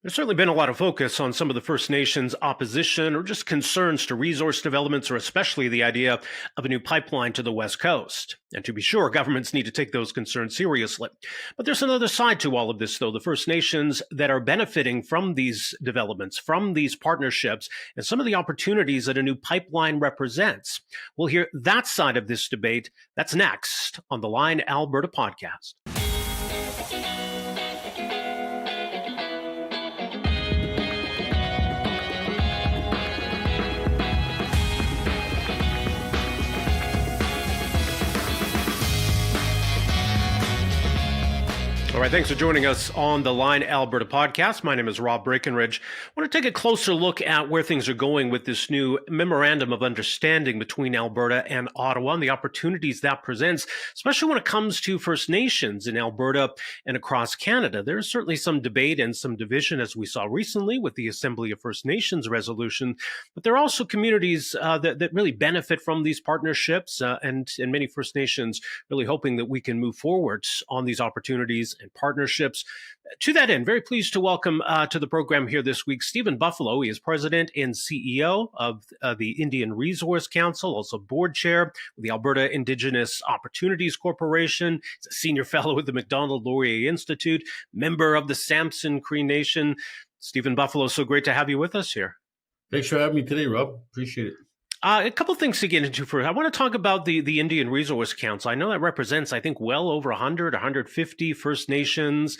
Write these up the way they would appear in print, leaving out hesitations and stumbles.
There's certainly been a lot of focus on some of the First Nations opposition or just concerns to resource developments, or especially the idea of a new pipeline to the West Coast. And to be sure, governments need to take those concerns seriously. But there's another side to all of this, though. The First Nations that are benefiting from these developments, from these partnerships, and some of the opportunities that a new pipeline represents. We'll hear that side of this debate. That's next on the Line Alberta Podcast. All right, thanks for joining us on the Line Alberta Podcast. My name is Rob Breakenridge. I want to take a closer look at where things are going with this new memorandum of understanding between Alberta and Ottawa and the opportunities that presents, especially when it comes to First Nations in Alberta and across Canada. There's certainly some debate and some division, as we saw recently with the Assembly of First Nations resolution, but there are also communities that really benefit from these partnerships and many First Nations really hoping that we can move forward on these opportunities and partnerships. To that end, very pleased to welcome to the program here this week, Stephen Buffalo. He is president and CEO of the Indian Resource Council, also board chair with the Alberta Indigenous Opportunities Corporation. He's a senior fellow with the Macdonald-Laurier Institute, member of the Samson Cree Nation. Stephen Buffalo, so great to have you with us here. Thanks for having me today, Rob. Appreciate it. A couple of things to get into first. I want to talk about the Indian Resource Council. I know that represents, I think, well over 100, 150 First Nations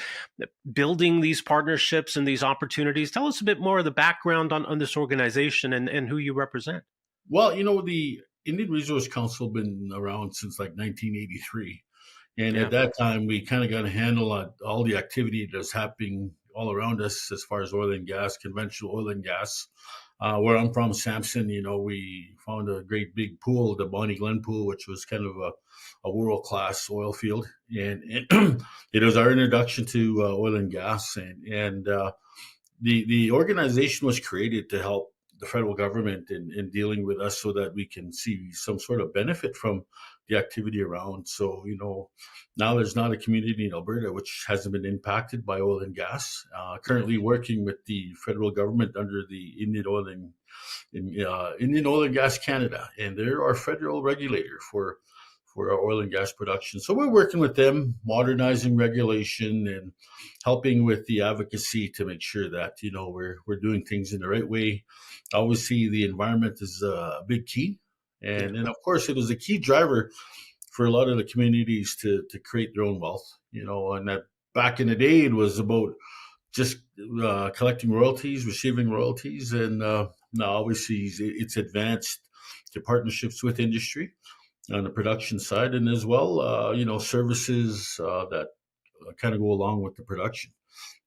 building these partnerships and these opportunities. Tell us a bit more of the background on this organization and who you represent. Well, the Indian Resource Council been around since like 1983. And at that time, we kind of got a handle on all the activity that's happening all around us as far as oil and gas, conventional oil and gas. Where I'm from, Samson, we found a great big pool, the Bonnie Glen pool, which was kind of a world-class oil field. And it was our introduction to oil and gas. And the organization was created to help the federal government in dealing with us so that we can see some sort of benefit from the activity around. So, now there's not a community in Alberta which hasn't been impacted by oil and gas. Currently working with the federal government under the Indian Oil and Gas Canada, and they're our federal regulator for our oil and gas production. So we're working with them, modernizing regulation and helping with the advocacy to make sure that, we're doing things in the right way. Obviously, the environment is a big key. And of course, it was a key driver for a lot of the communities to create their own wealth, and that back in the day, it was about just collecting royalties, receiving royalties. And now obviously it's advanced to partnerships with industry on the production side, and as well, services that kind of go along with the production.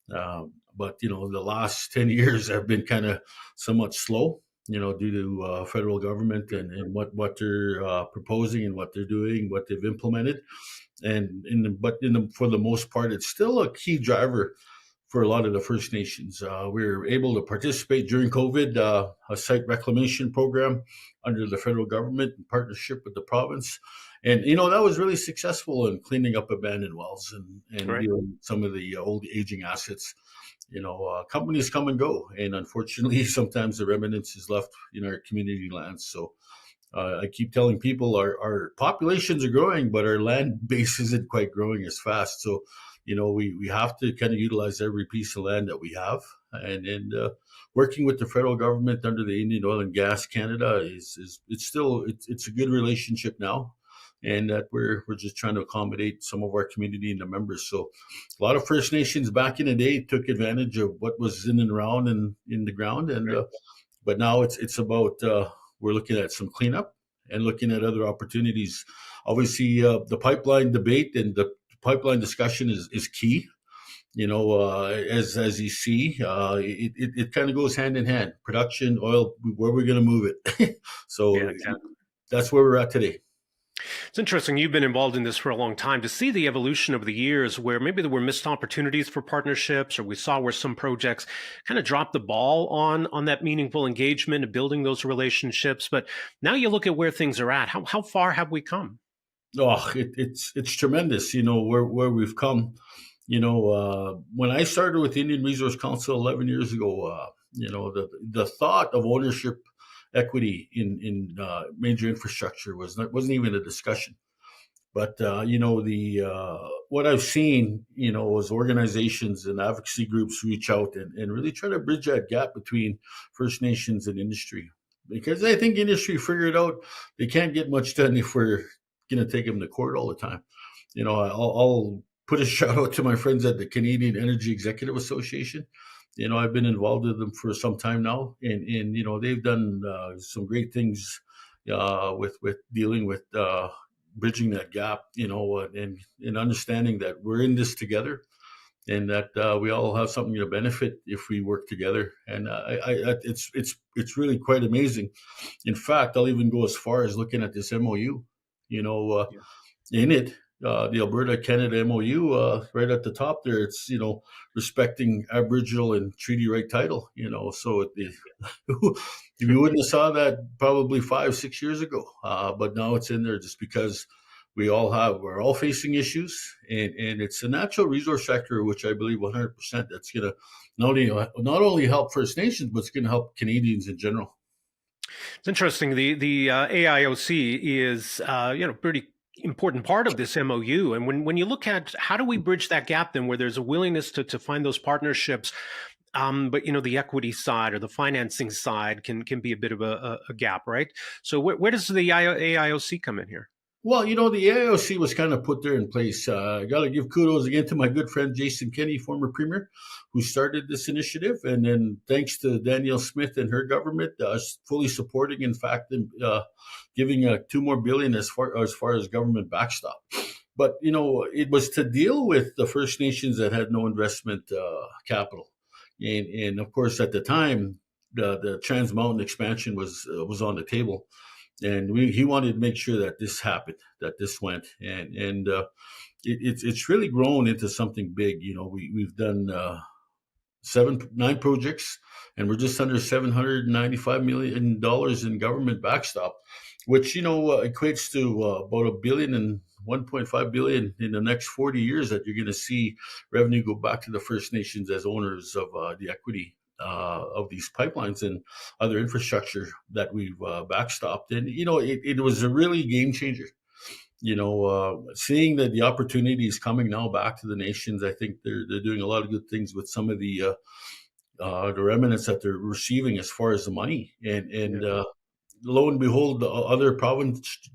But, the last 10 years have been kind of somewhat slow, due to federal government and what they're proposing and what they're doing, what they've implemented. For the most part, it's still a key driver for a lot of the First Nations. We were able to participate during COVID, a site reclamation program under the federal government in partnership with the province. And, that was really successful in cleaning up abandoned wells and Right. dealing with some of the old aging assets. Companies come and go. And unfortunately, sometimes the remnants is left in our community lands. So I keep telling people our populations are growing, but our land base isn't quite growing as fast. So, we have to kind of utilize every piece of land that we have. And working with the federal government under the Indian Oil and Gas Canada it's a good relationship now. And that we're just trying to accommodate some of our community and the members. So a lot of First Nations back in the day took advantage of what was in and around and in the ground. But now it's about we're looking at some cleanup and looking at other opportunities. Obviously, the pipeline debate and the pipeline discussion is key. As you see, it kind of goes hand in hand. Production, oil, where we're going to move it. So that's where we're at today. It's interesting. You've been involved in this for a long time. To see the evolution over the years where maybe there were missed opportunities for partnerships, or we saw where some projects kind of dropped the ball on that meaningful engagement and building those relationships. But now you look at where things are at. How far have we come? Oh, it's tremendous, where we've come. When I started with the Indian Resource Council 11 years ago, the thought of ownership equity in major infrastructure wasn't even a discussion. But the what I've seen, was organizations and advocacy groups reach out and really try to bridge that gap between First Nations and industry, because I think industry figured out they can't get much done if we're going to take them to court all the time. I'll put a shout out to my friends at the Canadian Energy Executive Association. I've been involved with them for some time now, and they've done some great things with dealing with bridging that gap, and understanding that we're in this together, and that we all have something to benefit if we work together. And it's really quite amazing. In fact, I'll even go as far as looking at this MOU. In it, the Alberta-Canada MOU, right at the top there, it's respecting Aboriginal and treaty right title. So if you wouldn't have saw that probably 5-6 years ago, but now it's in there just because we're all facing issues, and it's a natural resource sector, which I believe 100% that's going to not only help First Nations, but it's going to help Canadians in general. It's interesting. The AIOC is pretty important part of this MOU. And when you look at how do we bridge that gap then, where there's a willingness to find those partnerships, but the equity side or the financing side can be a bit of a gap, right? So where does the AIOC come in here? Well, the AIOC was kind of put there in place. I got to give kudos again to my good friend Jason Kenney, former premier, who started this initiative. And then thanks to Danielle Smith and her government, fully supporting, in fact, giving $2 more billion as far as government backstop. But, it was to deal with the First Nations that had no investment capital. And of course, at the time, the Trans Mountain expansion was on the table. And he wanted to make sure that this happened, that this went, and it's really grown into something big. We've done 9 projects, and we're just under $795 million in government backstop, which equates to about $1 billion and $1.5 billion in the next 40 years that you're going to see revenue go back to the First Nations as owners of the equity of these pipelines and other infrastructure that we've backstopped. And, it was a really game changer. Seeing that the opportunity is coming now back to the nations, I think they're doing a lot of good things with some of the remnants that they're receiving as far as the money. And lo and behold, the other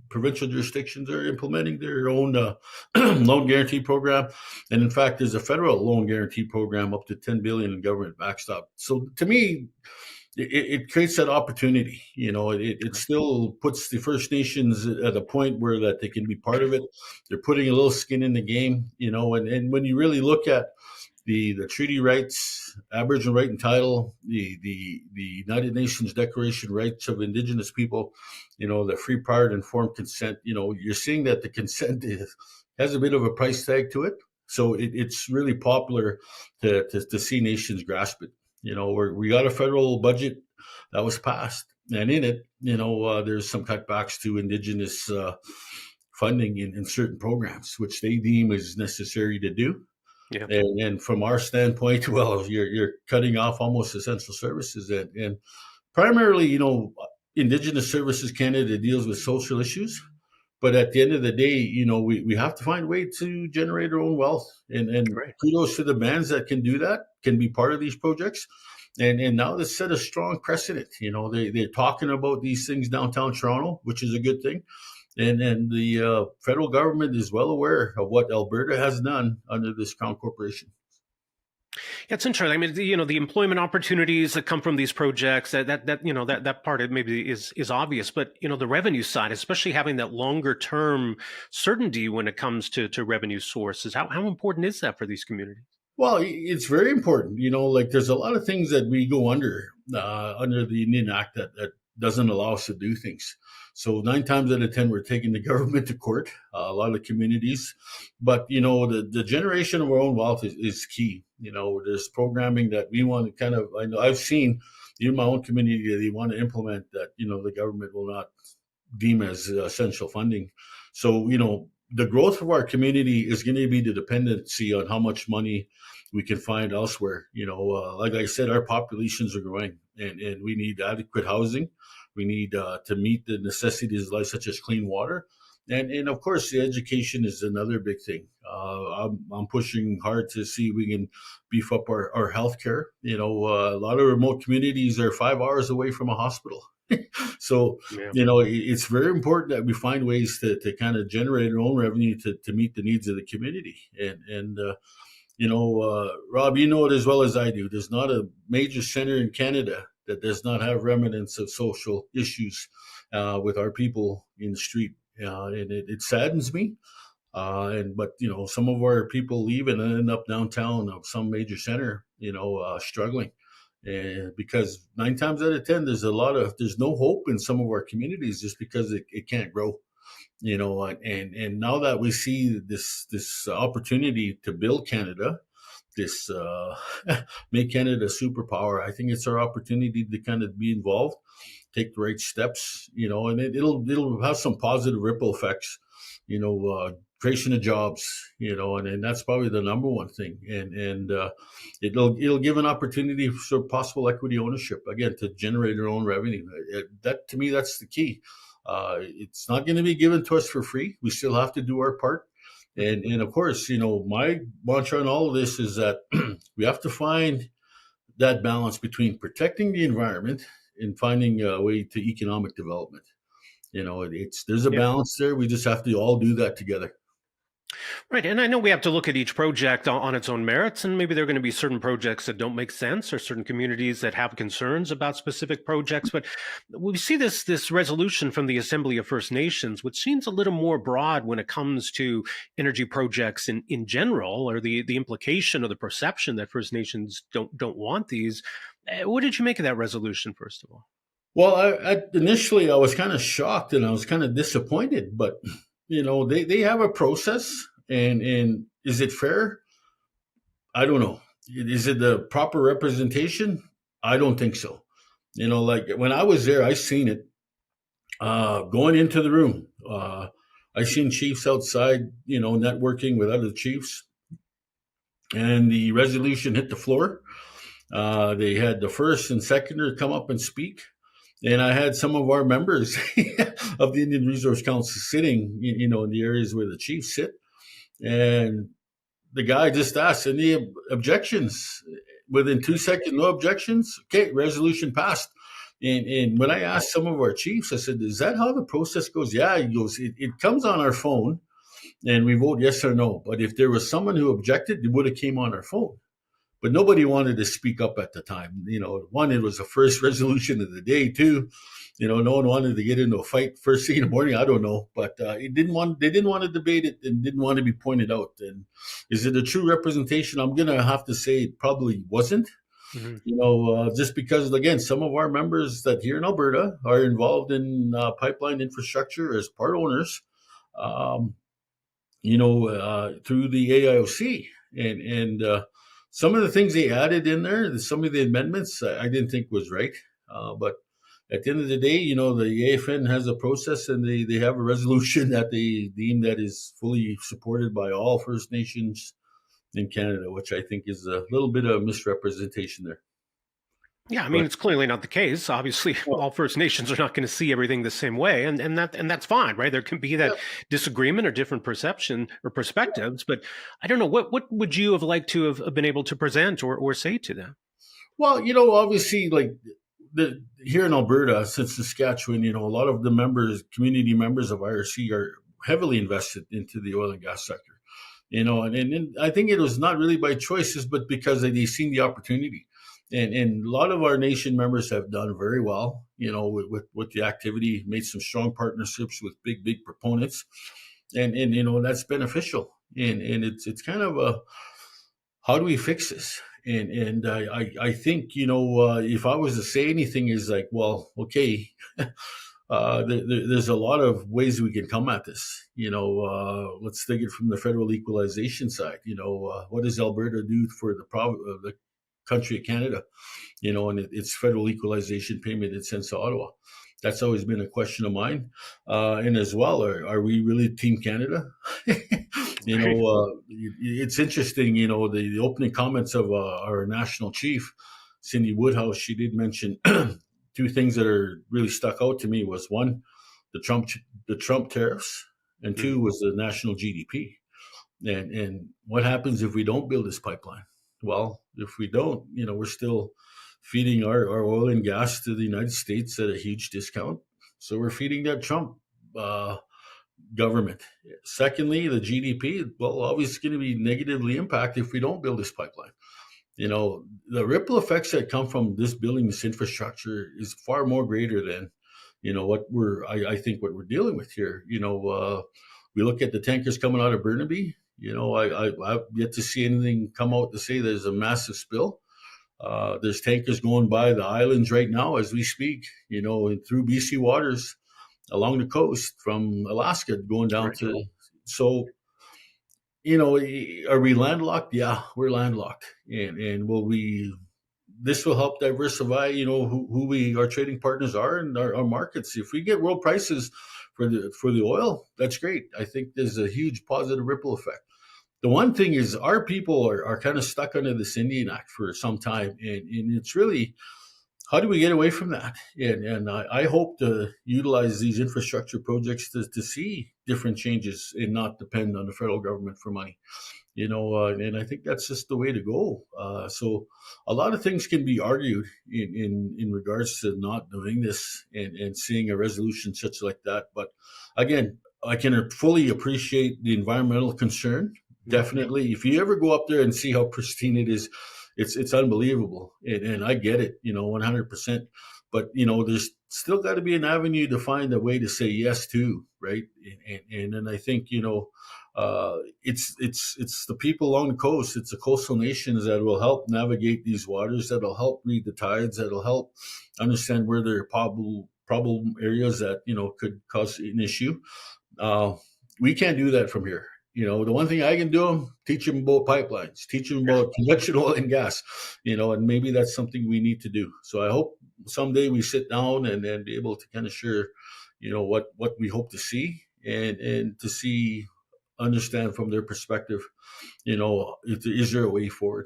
provincial jurisdictions are implementing their own loan guarantee program. And in fact, there's a federal loan guarantee program up to $10 billion in government backstop. So to me, it creates that opportunity. It still puts the First Nations at a point where that they can be part of it. They're putting a little skin in the game, and when you really look at the treaty rights, Aboriginal right and title, the United Nations Declaration rights of Indigenous people, the free, prior, and informed consent, you're seeing that the consent has a bit of a price tag to it. So it's really popular to see nations grasp it. We got a federal budget that was passed, and in it, there's some cutbacks to Indigenous funding in certain programs, which they deem is necessary to do. Yeah. And from our standpoint, well, you're cutting off almost essential services, and primarily, Indigenous Services Canada deals with social issues, but at the end of the day, we have to find a way to generate our own wealth, and right. Kudos to the bands that can do that, can be part of these projects, and now they set a strong precedent. They're talking about these things downtown Toronto, which is a good thing. And the federal government is well aware of what Alberta has done under this Crown Corporation. Yeah, it's interesting. I mean, the employment opportunities that come from these projects, that part of maybe is obvious, but the revenue side, especially having that longer term certainty when it comes to revenue sources, how important is that for these communities? Well, it's very important. There's a lot of things that we go under the Indian Act that doesn't allow us to do things. So 9 times out of 10, we're taking the government to court, a lot of communities. But, the generation of our own wealth is key. There's programming that we want to I've seen in my own community, they want to implement that, the government will not deem as essential funding. So, the growth of our community is going to be the dependency on how much money we can find elsewhere. Like I said, our populations are growing, and we need adequate housing. We need to meet the necessities of life, such as clean water. And of course, the education is another big thing. I'm pushing hard to see we can beef up our healthcare. A lot of remote communities are 5 hours away from a hospital. So, Yeah. It's very important that we find ways to kind of generate our own revenue to meet the needs of the community. Rob, you know it as well as I do. There's not a major center in Canada that does not have remnants of social issues with our people in the street. And it saddens me. But some of our people leave and end up downtown of some major center, struggling. And because 9 times out of 10, there's no hope in some of our communities just because it can't grow. And now that we see this opportunity to build Canada, this make Canada a superpower, I think it's our opportunity to kind of be involved, take the right steps, and it'll have some positive ripple effects, creation of jobs, and that's probably the number one thing. And it'll give an opportunity for possible equity ownership, again, to generate our own revenue. That, to me, that's the key. It's not going to be given to us for free. We still have to do our part. And of course, my mantra on all of this is that we have to find that balance between protecting the environment and finding a way to economic development. There's a balance there. We just have to all do that together. Right. And I know we have to look at each project on its own merits, and maybe there are going to be certain projects that don't make sense or certain communities that have concerns about specific projects. But we see this resolution from the Assembly of First Nations, which seems a little more broad when it comes to energy projects in general, or the implication or the perception that First Nations don't want these. What did you make of that resolution, first of all? Well, initially I was kind of shocked and I was kind of disappointed, but they have a process, and is it fair? I don't know. Is it the proper representation? I don't think so. Like when I was there, I seen it going into the room. I seen chiefs outside, networking with other chiefs, and the resolution hit the floor. They had the first and seconder come up and speak. And I had some of our members of the Indian Resource Council sitting, in the areas where the chiefs sit. And the guy just asked, any objections? Within 2 seconds, no objections. Okay, resolution passed. And when I asked some of our chiefs, I said, is that how the process goes? Yeah, he goes, it comes on our phone and we vote yes or no. But if there was someone who objected, it would have came on our phone. But nobody wanted to speak up at the time. One, it was the first resolution of the day. Two, no one wanted to get into a fight first thing in the morning. I don't know, but they didn't want to debate it and didn't want to be pointed out. And is it a true representation? I'm going to have to say it probably wasn't. Mm-hmm. Just because, again, some of our members that here in Alberta are involved in pipeline infrastructure as part owners, through the AIOC. And some of the things they added in there, some of the amendments, I didn't think was right. But at the end of the day, the AFN has a process and they have a resolution that they deem that is fully supported by all First Nations in Canada, which I think is a little bit of misrepresentation there. Yeah, I mean, it's clearly not the case. Obviously, all First Nations are not going to see everything the same way, and that's fine, right? There can be that disagreement or different perception or perspectives, but I don't know, what would you have liked to have been able to present or say to them? Well, obviously, like here in Alberta, since Saskatchewan, a lot of the community members of IRC are heavily invested into the oil and gas sector, and I think it was not really by choices, but because they've seen the opportunity. And a lot of our nation members have done very well, with the activity, made some strong partnerships with big proponents, and that's beneficial. And it's kind of a, how do we fix this? And I think, if I was to say anything is like, well, okay, there's a lot of ways we can come at this. Let's take it from the federal equalization side. What does Alberta do for the country of Canada, and its federal equalization payment it sends to Ottawa? That's always been a question of mine. And as well, are we really Team Canada? It's interesting, the opening comments of our national chief, Cindy Woodhouse, she did mention two things that are really stuck out to me was one, the Trump tariffs, and two was the national GDP. And what happens if we don't build this pipeline? Well, if we don't, we're still feeding our oil and gas to the United States at a huge discount. So we're feeding that Trump government. Secondly, the GDP, well, obviously going to be negatively impacted if we don't build this pipeline. The ripple effects that come from this building this infrastructure is far more greater than, I think what we're dealing with here. We look at the tankers coming out of Burnaby. I've yet to see anything come out to say there's a massive spill. There's tankers going by the islands right now as we speak, and through BC waters along the coast from Alaska going down to. So, are we landlocked? Yeah, we're landlocked. And this will help diversify, who our trading partners are and our markets. If we get world prices for the oil, that's great. I think there's a huge positive ripple effect. The one thing is our people are kind of stuck under this Indian Act for some time. And it's really, how do we get away from that? And I hope to utilize these infrastructure projects to see different changes and not depend on the federal government for money. And I think that's just the way to go. So a lot of things can be argued in regards to not doing this and seeing a resolution such like that. But again, I can fully appreciate the environmental concern. Definitely. If you ever go up there and see how pristine it is, it's unbelievable. And I get it, 100%. But, there's still got to be an avenue to find a way to say yes to, right? And then I think, it's the people along the coast, it's the coastal nations that will help navigate these waters, that'll help read the tides, that'll help understand where there are problem areas that, could cause an issue. We can't do that from here. The one thing I can do, teach them about pipelines, teach them about conventional oil and gas, and maybe that's something we need to do. So I hope someday we sit down and then be able to kind of share, what we hope to see and to understand from their perspective, is there a way forward?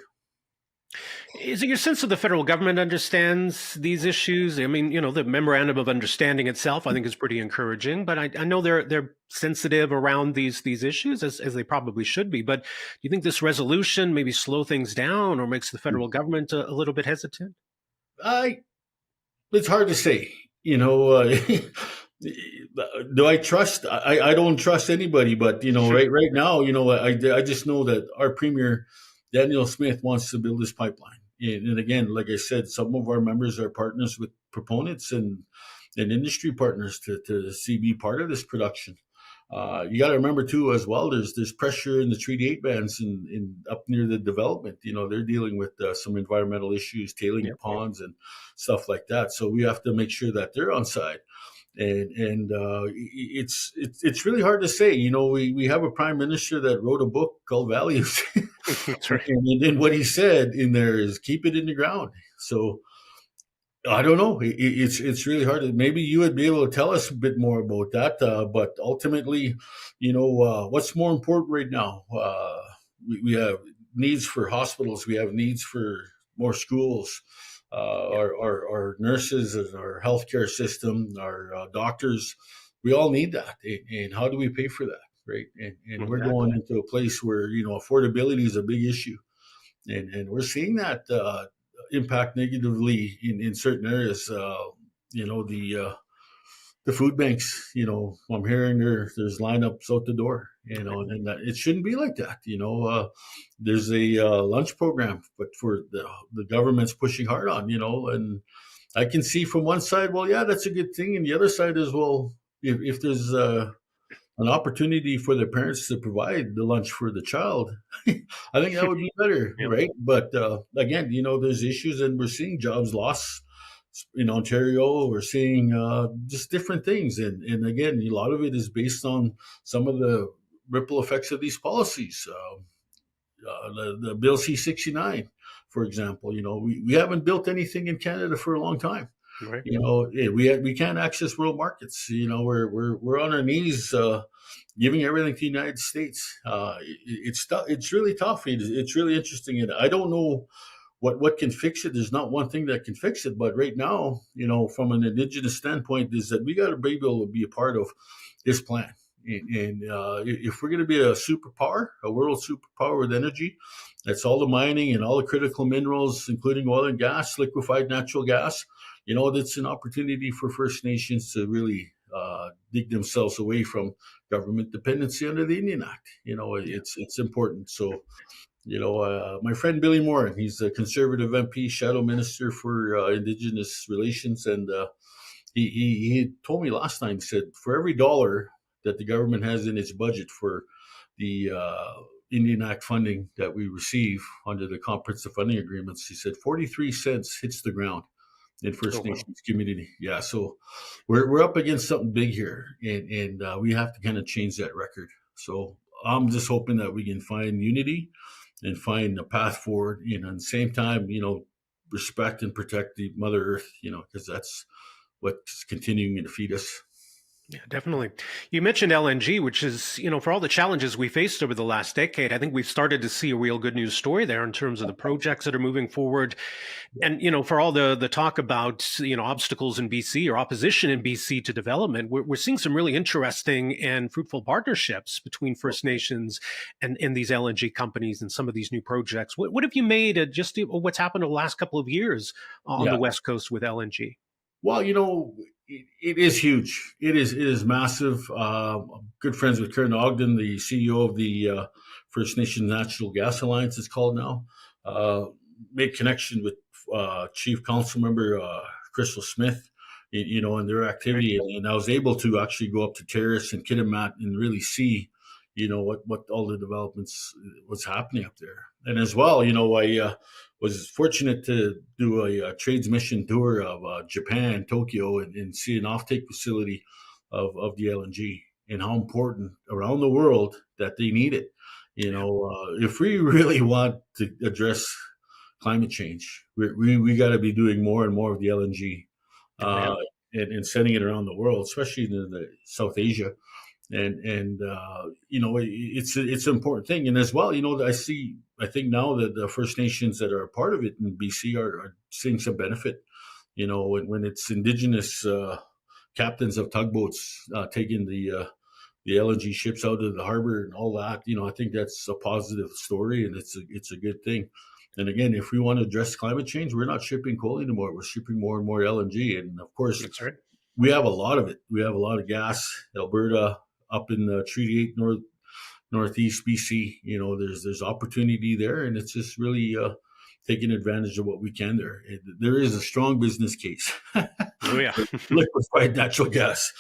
Is it your sense that the federal government understands these issues? I mean, the memorandum of understanding itself, I think, is pretty encouraging. But I know they're sensitive around these issues as they probably should be. But do you think this resolution maybe slow things down or makes the federal government a little bit hesitant? It's hard to say. Do I trust? I don't trust anybody. But right now, I just know that our premier, Daniel Smith, wants to build this pipeline. And again, like I said, some of our members are partners with proponents and industry partners to be part of this production. You got to remember too, as well, there's pressure in the Treaty 8 bands in up near the development. They're dealing with some environmental issues, tailing ponds and stuff like that. So we have to make sure that they're on side. And it's really hard to say. We have a prime minister that wrote a book called Values. That's right. And then what he said in there is keep it in the ground. So I don't know. It's really hard. Maybe you would be able to tell us a bit more about that. But ultimately, what's more important right now? We have needs for hospitals. We have needs for more schools. Our nurses and our healthcare system, our doctors, we all need that. And how do we pay for that, right? And we're going into a place where, affordability is a big issue. And we're seeing that impact negatively in certain areas. The food banks, I'm hearing there's lineups out the door, and it shouldn't be like that. There's a lunch program, but for the government's pushing hard on, and I can see from one side, well, yeah, that's a good thing. And the other side is, well, if there's an opportunity for the parents to provide the lunch for the child, I think that would be better, right? But again, there's issues, and we're seeing jobs lost in Ontario. We're seeing just different things. And again, a lot of it is based on some of the ripple effects of these policies. The Bill C-69, for example, we haven't built anything in Canada for a long time. Right. We can't access world markets. We're on our knees, giving everything to the United States. It's really tough. It's really interesting, and I don't know what can fix it. There's not one thing that can fix it, but right now, from an Indigenous standpoint, is that we got to be able to be a part of this plan. And if we're going to be a superpower, a world superpower with energy, that's all the mining and all the critical minerals, including oil and gas, liquefied natural gas. That's an opportunity for First Nations to really dig themselves away from government dependency under the Indian Act. It's important. So, my friend Billy Moore, he's a conservative MP, shadow minister for Indigenous relations, and he told me last time, he said, for every dollar that the government has in its budget for the Indian Act funding that we receive under the comprehensive funding agreements, he said 43 cents hits the ground in First Nations community. Yeah, so we're up against something big here, and we have to kind of change that record. So I'm just hoping that we can find unity and find a path forward, and at the same time, respect and protect the Mother Earth, because that's what's continuing to feed us. Yeah, definitely. You mentioned LNG, which is, for all the challenges we faced over the last decade, I think we've started to see a real good news story there in terms of the projects that are moving forward. And, for all the talk about, obstacles in BC or opposition in BC to development, we're seeing some really interesting and fruitful partnerships between First Nations and these LNG companies and some of these new projects. What have you made of just what's happened over the last couple of years on the West Coast with LNG? Well, it is huge. It is massive. I'm good friends with Karen Ogden, the CEO of the First Nations Natural Gas Alliance, it's called now. Made connection with Chief Council Member Crystal Smith, and their activity, and I was able to actually go up to Terrace and Kitimat and really see, what all the developments, what's happening up there. And as well, I was fortunate to do a trades mission tour of Japan, Tokyo, and see an offtake facility of the LNG and how important around the world that they need it. If we really want to address climate change, we got to be doing more and more of the LNG and sending it around the world, especially in the South Asia. And it's an important thing. And as well, I think now that the First Nations that are a part of it in BC are seeing some benefit, when it's Indigenous captains of tugboats taking the LNG ships out of the harbor and all that, I think that's a positive story, and it's a good thing. And again, if we want to address climate change, we're not shipping coal anymore. We're shipping more and more LNG. And of course, that's right. We have a lot of it. We have a lot of gas. Alberta, up in the Treaty 8 Northeast BC, there's opportunity there, and it's just really taking advantage of what we can there. There is a strong business case. Oh yeah, liquefied natural gas.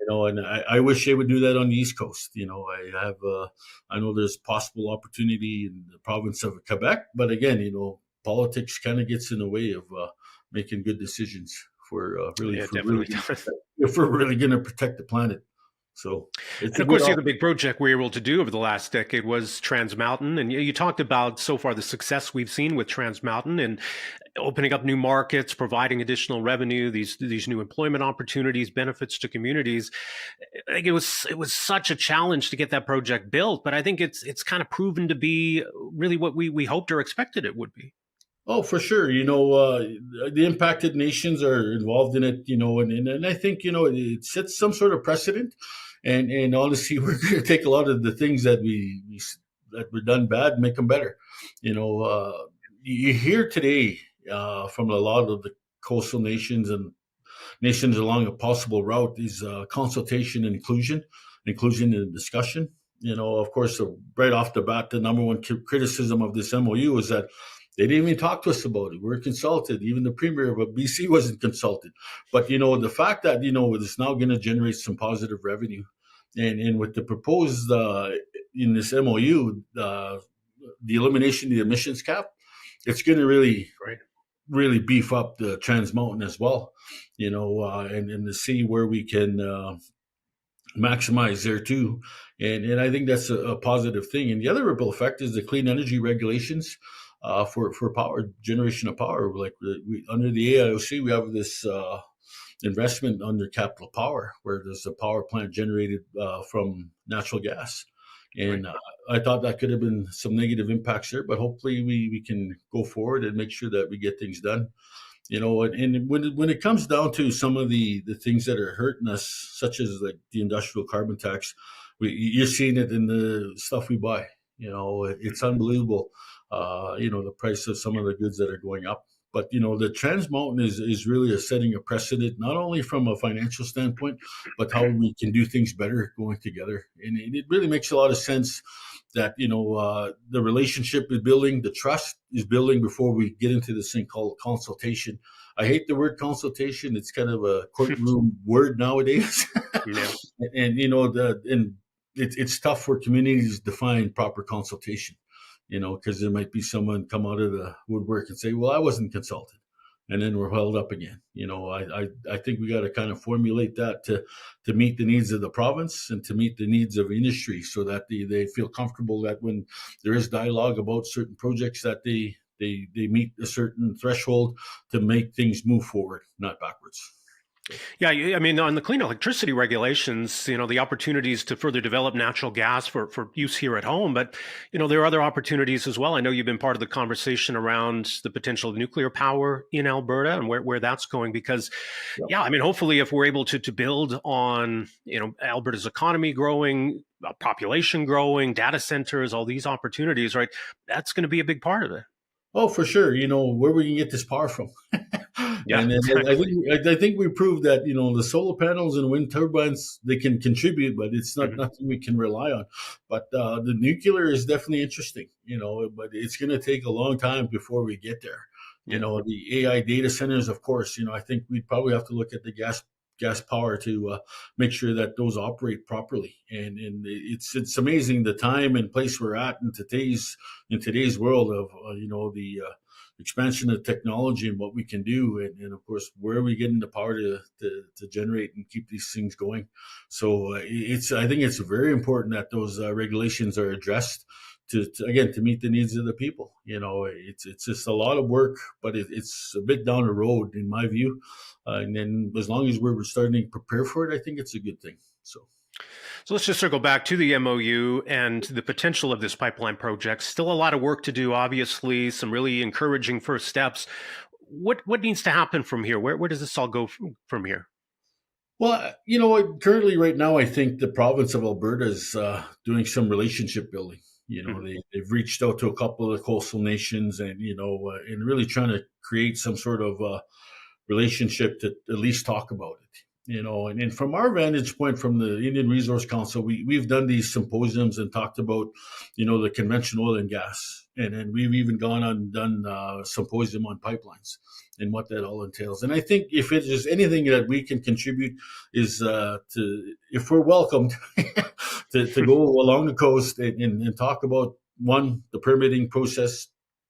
And I wish they would do that on the East Coast. I know there's possible opportunity in the province of Quebec, but again, politics kind of gets in the way of making good decisions if we're really going to protect the planet. So, and of course, the other big project we were able to do over the last decade was Trans Mountain. And you talked about so far the success we've seen with Trans Mountain and opening up new markets, providing additional revenue, these new employment opportunities, benefits to communities. I think it was such a challenge to get that project built, but I think it's kind of proven to be really what we hoped or expected it would be. Oh, for sure. The impacted nations are involved in it, and I think, it sets some sort of precedent. And honestly, we're going to take a lot of the things that that were done bad and make them better. You hear today from a lot of the coastal nations and nations along a possible route is consultation and inclusion and discussion. Of course, right off the bat, the number one criticism of this MOU is that they didn't even talk to us about it. We were consulted. Even the premier of BC wasn't consulted. But, the fact that, it's now going to generate some positive revenue. And with the proposed in this MOU, the elimination of the emissions cap, it's going to really beef up the Trans Mountain as well, and to see where we can maximize there too. And I think that's a positive thing. And the other ripple effect is the clean energy regulations. For power generation of power, like under the AIOC, we have this investment under Capital Power, where there's a power plant generated from natural gas. Right. And I thought that could have been some negative impacts there, but hopefully we can go forward and make sure that we get things done. And when it comes down to some of the things that are hurting us, such as like the industrial carbon tax, you're seeing it in the stuff we buy. It's unbelievable. The price of some of the goods that are going up. But the Trans Mountain is really setting a precedent, not only from a financial standpoint, but how we can do things better going together. And it really makes a lot of sense that the relationship is building, the trust is building before we get into this thing called consultation. I hate the word consultation; it's kind of a courtroom word nowadays. Yeah. and it's tough for communities to define proper consultation. Because there might be someone come out of the woodwork and say, "Well, I wasn't consulted," and then we're held up again. I think we got to kind of formulate that to meet the needs of the province and to meet the needs of industry, so that they feel comfortable that when there is dialogue about certain projects, that they meet a certain threshold to make things move forward, not backwards. Yeah, I mean, on the clean electricity regulations, the opportunities to further develop natural gas for use here at home, but there are other opportunities as well. I know you've been part of the conversation around the potential of nuclear power in Alberta and where that's going, because, yeah, I mean, hopefully if we're able to build on, Alberta's economy growing, population growing, data centers, all these opportunities, right, that's going to be a big part of it. Oh, for sure. Where we can get this power from. Yeah, And exactly. I think we proved that, the solar panels and wind turbines, they can contribute, but it's not nothing we can rely on. But the nuclear is definitely interesting, but it's going to take a long time before we get there. The AI data centers, of course, I think we'd probably have to look at the gas power to make sure that those operate properly. And it's amazing the time and place we're at in today's world of the expansion of technology and what we can do, and of course where are we getting the power to generate and keep these things going. So I think it's very important that those regulations are addressed to meet the needs of the people. It's just a lot of work, but it's a bit down the road in my view. And then as long as we're starting to prepare for it, I think it's a good thing. So let's just circle back to the MOU and the potential of this pipeline project. Still a lot of work to do, obviously, some really encouraging first steps. What needs to happen from here? Where does this all go from here? Well, currently right now, I think the province of Alberta is doing some relationship building. They've reached out to a couple of the coastal nations and really trying to create some sort of relationship to at least talk about it. And from our vantage point, from the Indian Resource Council, we've done these symposiums and talked about, the conventional oil and gas. And we've even gone on and done a symposium on pipelines and what that all entails. And I think if it is anything that we can contribute is if we're welcomed to go along the coast and talk about, one, the permitting process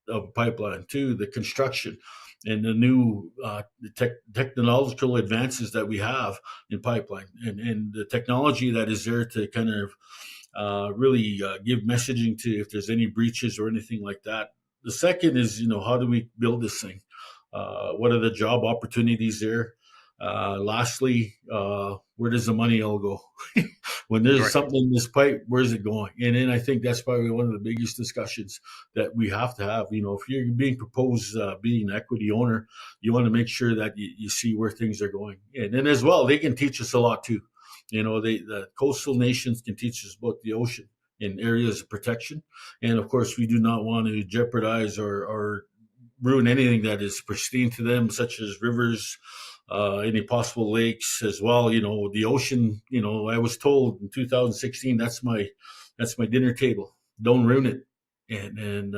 of a pipeline, two, the construction, and the new technological advances that we have in pipeline, and the technology that is there to kind of really give messaging to if there's any breaches or anything like that. The second is, how do we build this thing? What are the job opportunities there? Lastly, where does the money all go? When there's something in this pipe, where's it going? And then I think that's probably one of the biggest discussions that we have to have. If you're being proposed being an equity owner, you want to make sure that you see where things are going. And then as well, they can teach us a lot too. The coastal nations can teach us about the ocean in areas of protection. And of course, we do not want to jeopardize or ruin anything that is pristine to them, such as rivers, any possible lakes as well. The ocean, I was told in 2016, that's my dinner table. Don't ruin it. And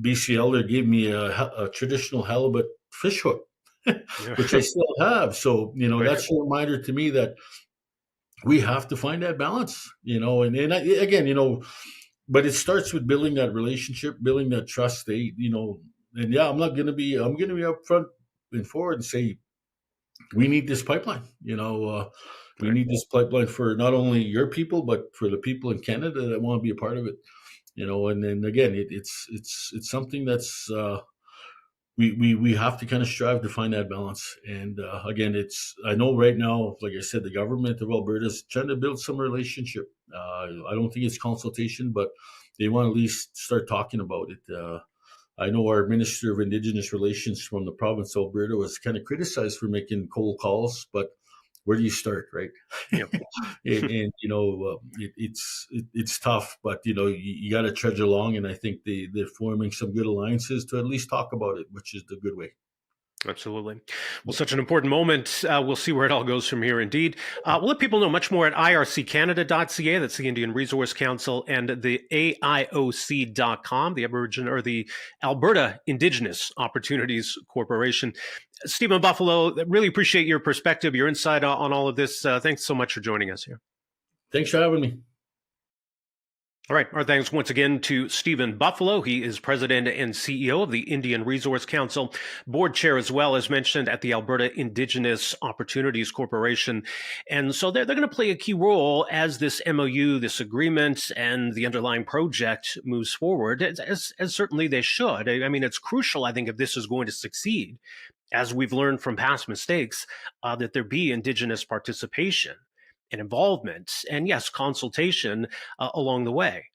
BC Elder gave me a traditional halibut fish hook, which I still have. So, that's a reminder to me that we have to find that balance, again, but it starts with building that relationship, building that trust. And yeah, I'm going to be upfront and forward and say, we need this pipeline. We need this pipeline for not only your people, but for the people in Canada that want to be a part of it. And then again, it's something that's we have to kind of strive to find that balance. And again, I know right now, like I said, the government of Alberta is trying to build some relationship. I don't think it's consultation, but they want to at least start talking about it. I know our Minister of Indigenous Relations from the province of Alberta was kind of criticized for making cold calls, but where do you start, right? Yep. And it's tough, but you got to trudge along, and I think they're forming some good alliances to at least talk about it, which is the good way. Absolutely. Well, such an important moment. We'll see where it all goes from here, indeed. We'll let people know much more at irccanada.ca. That's the Indian Resource Council, and the AIOC.com, the Aboriginal or the Alberta Indigenous Opportunities Corporation. Stephen Buffalo, really appreciate your perspective, your insight on all of this. Thanks so much for joining us here. Thanks for having me. All right. Our thanks once again to Stephen Buffalo. He is president and CEO of the Indian Resource Council, board chair as well, as mentioned, at the Alberta Indigenous Opportunities Corporation. And so they're going to play a key role as this MOU, this agreement, and the underlying project moves forward, as certainly they should. I mean, it's crucial, I think, if this is going to succeed, as we've learned from past mistakes, that there be Indigenous participation and involvement, and yes, consultation along the way.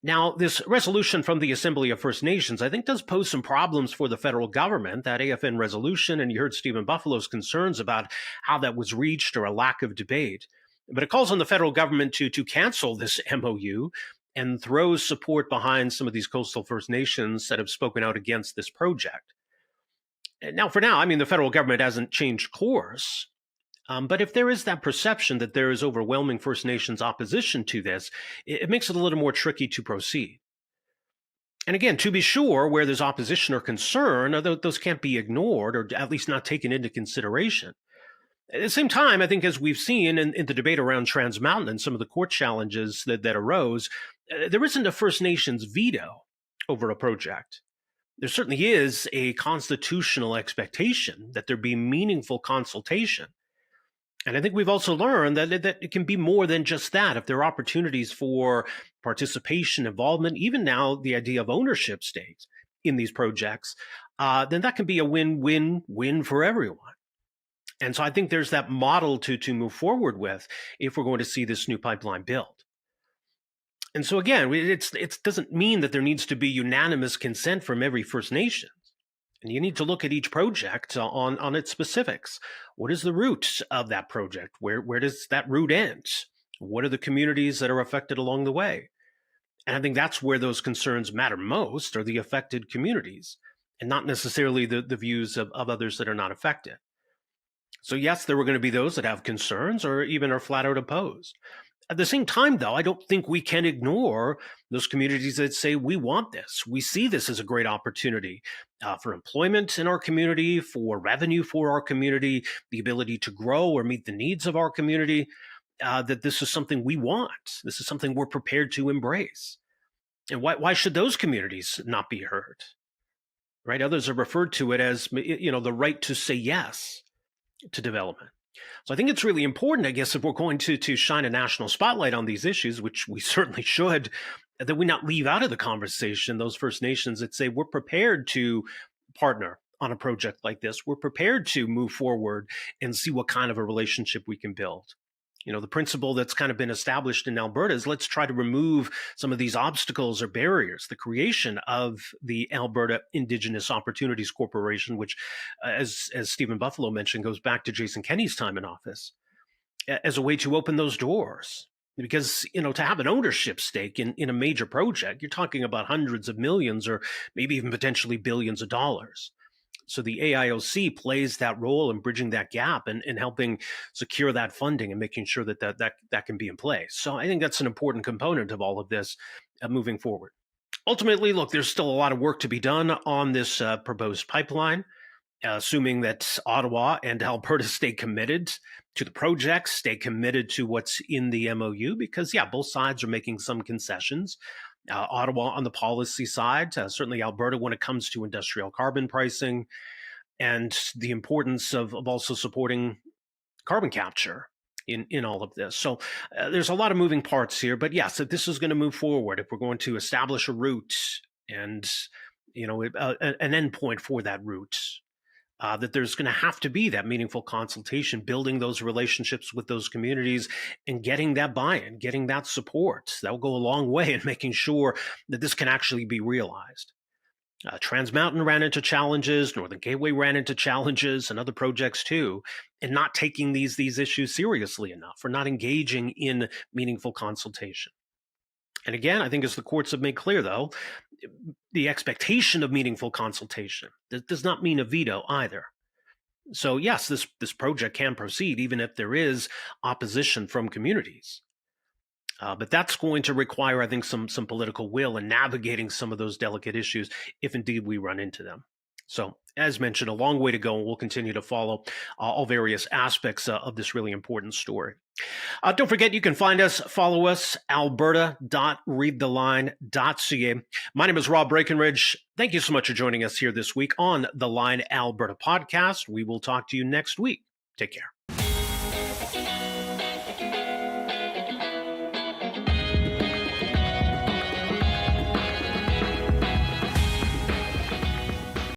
Now, this resolution from the Assembly of First Nations, I think, does pose some problems for the federal government, that AFN resolution, and you heard Stephen Buffalo's concerns about how that was reached or a lack of debate. But it calls on the federal government to cancel this MOU and throws support behind some of these coastal First Nations that have spoken out against this project. Now, for now, I mean, the federal government hasn't changed course. But if there is that perception that there is overwhelming First Nations opposition to this, it makes it a little more tricky to proceed. And again, to be sure, where there's opposition or concern, those can't be ignored or at least not taken into consideration. At the same time, I think as we've seen in the debate around Trans Mountain and some of the court challenges that arose, there isn't a First Nations veto over a project. There certainly is a constitutional expectation that there be meaningful consultation. And I think we've also learned that it can be more than just that. If there are opportunities for participation, involvement, even now the idea of ownership stakes in these projects, then that can be a win-win-win for everyone. And so I think there's that model to move forward with if we're going to see this new pipeline built. And so again, it doesn't mean that there needs to be unanimous consent from every First Nation. And you need to look at each project on its specifics. What is the root of that project? Where does that root end? What are the communities that are affected along the way? And I think that's where those concerns matter most, are the affected communities, and not necessarily the views of others that are not affected. So yes, there were going to be those that have concerns or even are flat out opposed. At the same time, though, I don't think we can ignore those communities that say, we want this. We see this as a great opportunity for employment in our community, for revenue for our community, the ability to grow or meet the needs of our community, that this is something we want. This is something we're prepared to embrace. And why should those communities not be heard? Right? Others have referred to it as, the right to say yes to development. So I think it's really important, I guess, if we're going to shine a national spotlight on these issues, which we certainly should, that we not leave out of the conversation those First Nations that say we're prepared to partner on a project like this. We're prepared to move forward and see what kind of a relationship we can build. The principle that's kind of been established in Alberta is let's try to remove some of these obstacles or barriers. The creation of the Alberta Indigenous Opportunities Corporation, which, as Stephen Buffalo mentioned, goes back to Jason Kenney's time in office, as a way to open those doors. Because, to have an ownership stake in a major project, you're talking about hundreds of millions or maybe even potentially billions of dollars. So the AIOC plays that role in bridging that gap and helping secure that funding and making sure that can be in place. So I think that's an important component of all of this moving forward. Ultimately, look, there's still a lot of work to be done on this proposed pipeline, assuming that Ottawa and Alberta stay committed to the project, stay committed to what's in the MOU, because, both sides are making some concessions. Ottawa on the policy side, certainly Alberta when it comes to industrial carbon pricing, and the importance of also supporting carbon capture in all of this. So there's a lot of moving parts here, but yes, if this is going to move forward, if we're going to establish a route and an endpoint for that route. That there's going to have to be that meaningful consultation, building those relationships with those communities and getting that buy-in, getting that support. That will go a long way in making sure that this can actually be realized. Trans Mountain ran into challenges, Northern Gateway ran into challenges, and other projects too, and not taking these issues seriously enough, or not engaging in meaningful consultation. And again, I think as the courts have made clear, though, the expectation of meaningful consultation does not mean a veto either. So yes, this project can proceed even if there is opposition from communities. But that's going to require, I think, some political will in navigating some of those delicate issues if indeed we run into them. So as mentioned, a long way to go, and we'll continue to follow all various aspects of this really important story. Don't forget, you can follow us, alberta.readtheline.ca. My name is Rob Breakenridge. Thank you so much for joining us here this week on the Line Alberta Podcast. We will talk to you next week. Take care.